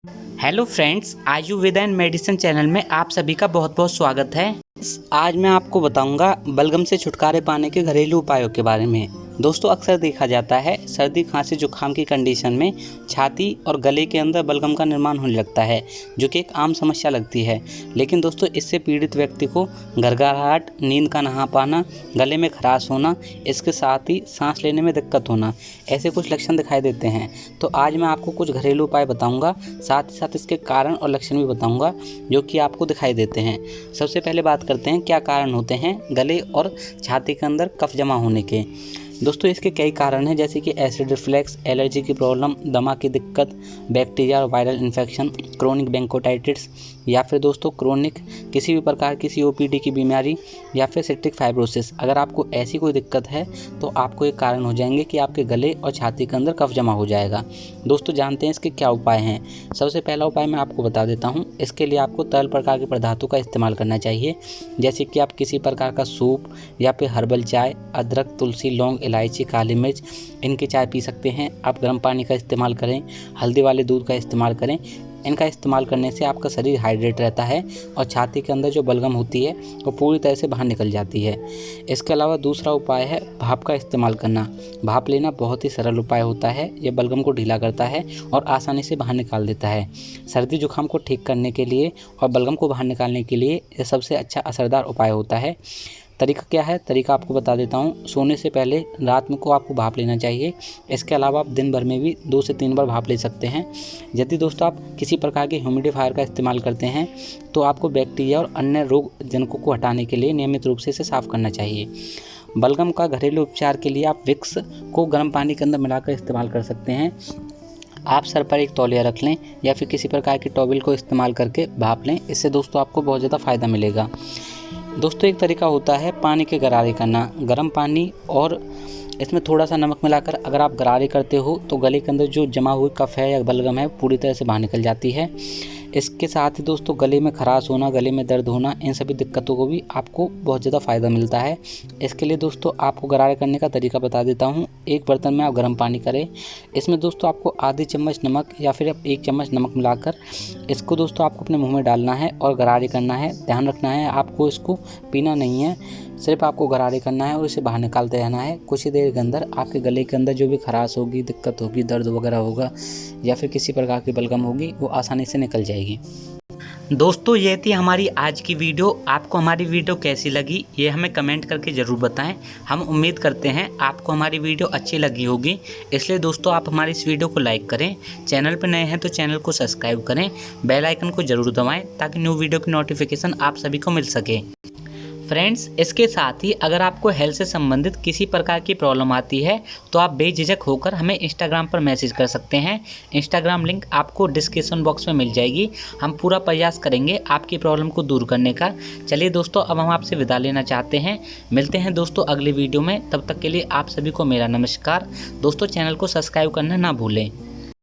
Hello friends, Ayurveda and medicine channel में आप सभी का बहुत बहुत स्वागत है। आज मैं आपको बताऊंगा बलगम से छुटकारे पाने के घरेलू उपायों के बारे में। दोस्तों, अक्सर देखा जाता है सर्दी खांसी जुकाम की कंडीशन में छाती और गले के अंदर बलगम का निर्माण होने लगता है, जो कि एक आम समस्या लगती है। लेकिन दोस्तों, इससे पीड़ित व्यक्ति को घरघराहट, नींद का ना पाना, गले में खराश होना, इसके साथ ही सांस लेने में दिक्कत होना, ऐसे कुछ लक्षण दिखाई देते हैं। तो आज मैं आपको कुछ घरेलू उपाय बताऊंगा, साथ ही साथ इसके कारण और लक्षण भी बताऊंगा जो कि आपको दिखाई देते हैं। सबसे पहले बात करते हैं क्या कारण होते हैं गले और छाती के अंदर कफ जमा होने के। दोस्तों, इसके कई कारण हैं, जैसे कि एसिड रिफ्लक्स, एलर्जी की प्रॉब्लम, दमा की दिक्कत, बैक्टीरिया और वायरल इन्फेक्शन, क्रोनिक ब्रोंकाइटिस, या फिर दोस्तों क्रोनिक किसी भी प्रकार की सीओपीडी की बीमारी, या फिर सिस्टिक फाइब्रोसिस। अगर आपको ऐसी कोई दिक्कत है तो आपको एक कारण हो जाएंगे कि आपके गले और छाती के अंदर कफ जमा हो जाएगा। दोस्तों, जानते हैं इसके क्या उपाय हैं। सबसे पहला उपाय मैं आपको बता देता हूँ। इसके लिए आपको तरल प्रकार के पदार्थों का इस्तेमाल करना चाहिए, जैसे कि आप किसी प्रकार का सूप या फिर हर्बल चाय, अदरक, तुलसी, लौंग, इलायची, काली मिर्च, इनकी चाय पी सकते हैं। आप गर्म पानी का इस्तेमाल करें, हल्दी वाले दूध का इस्तेमाल करें। इनका इस्तेमाल करने से आपका शरीर हाइड्रेट रहता है और छाती के अंदर जो बलगम होती है वो पूरी तरह से बाहर निकल जाती है। इसके अलावा दूसरा उपाय है भाप का इस्तेमाल करना। भाप लेना बहुत ही सरल उपाय होता है। ये बलगम को ढीला करता है और आसानी से बाहर निकाल देता है। सर्दी जुकाम को ठीक करने के लिए और बलगम को बाहर निकालने के लिए यह सबसे अच्छा असरदार उपाय होता है। तरीका क्या है? तरीका आपको बता देता हूँ। सोने से पहले रात में को आपको भाप लेना चाहिए। इसके अलावा आप दिन भर में भी 2 से 3 बार भाप ले सकते हैं। यदि दोस्तों आप किसी प्रकार के ह्यूमिडिफायर का इस्तेमाल करते हैं तो आपको बैक्टीरिया और अन्य रोग जनकों को हटाने के लिए नियमित रूप से इसे साफ़ करना चाहिए। बलगम का घरेलू उपचार के लिए आप विक्स को गर्म पानी के अंदर मिलाकर इस्तेमाल कर सकते हैं। आप सर पर एक तौलिया रख लें या फिर किसी प्रकार की टॉवल को इस्तेमाल करके भाप लें। इससे दोस्तों आपको बहुत ज़्यादा फ़ायदा मिलेगा। दोस्तों, एक तरीका होता है पानी के गरारे करना। गर्म पानी और इसमें थोड़ा सा नमक मिलाकर अगर आप गरारे करते हो तो गले के अंदर जो जमा हुई कफ है या बलगम है पूरी तरह से बाहर निकल जाती है। इसके साथ ही दोस्तों गले में खराश होना, गले में दर्द होना, इन सभी दिक्कतों को भी आपको बहुत ज़्यादा फ़ायदा मिलता है। इसके लिए दोस्तों आपको गरारे करने का तरीका बता देता हूँ। एक बर्तन में आप गर्म पानी करें। इसमें दोस्तों आपको आधी चम्मच नमक या फिर 1 चम्मच नमक मिलाकर इसको दोस्तों आपको अपने मुँह में डालना है और गरारे करना है। ध्यान रखना है आपको इसको पीना नहीं है, सिर्फ आपको गरारे करना है और इसे बाहर निकालते रहना है। कुछ ही देर के अंदर आपके गले के अंदर जो भी खराश होगी, दिक्कत होगी, दर्द वगैरह होगा या फिर किसी प्रकार की बलगम होगी वो आसानी से निकल जाएगी। दोस्तों, ये थी हमारी आज की वीडियो। आपको हमारी वीडियो कैसी लगी ये हमें कमेंट करके ज़रूर बताएं। हम उम्मीद करते हैं आपको हमारी वीडियो अच्छी लगी होगी। इसलिए दोस्तों आप हमारी इस वीडियो को लाइक करें, चैनल पर नए हैं तो चैनल को सब्सक्राइब करें, बेल आइकन को ज़रूर दबाएं ताकि न्यू वीडियो की नोटिफिकेशन आप सभी को मिल सके। फ्रेंड्स, इसके साथ ही अगर आपको हेल्थ से संबंधित किसी प्रकार की प्रॉब्लम आती है तो आप बेझिझक होकर हमें इंस्टाग्राम पर मैसेज कर सकते हैं। इंस्टाग्राम लिंक आपको डिस्क्रिप्शन बॉक्स में मिल जाएगी। हम पूरा प्रयास करेंगे आपकी प्रॉब्लम को दूर करने का। चलिए दोस्तों, अब हम आपसे विदा लेना चाहते हैं। मिलते हैं दोस्तों अगली वीडियो में। तब तक के लिए आप सभी को मेरा नमस्कार। दोस्तों, चैनल को सब्सक्राइब करना ना भूलें।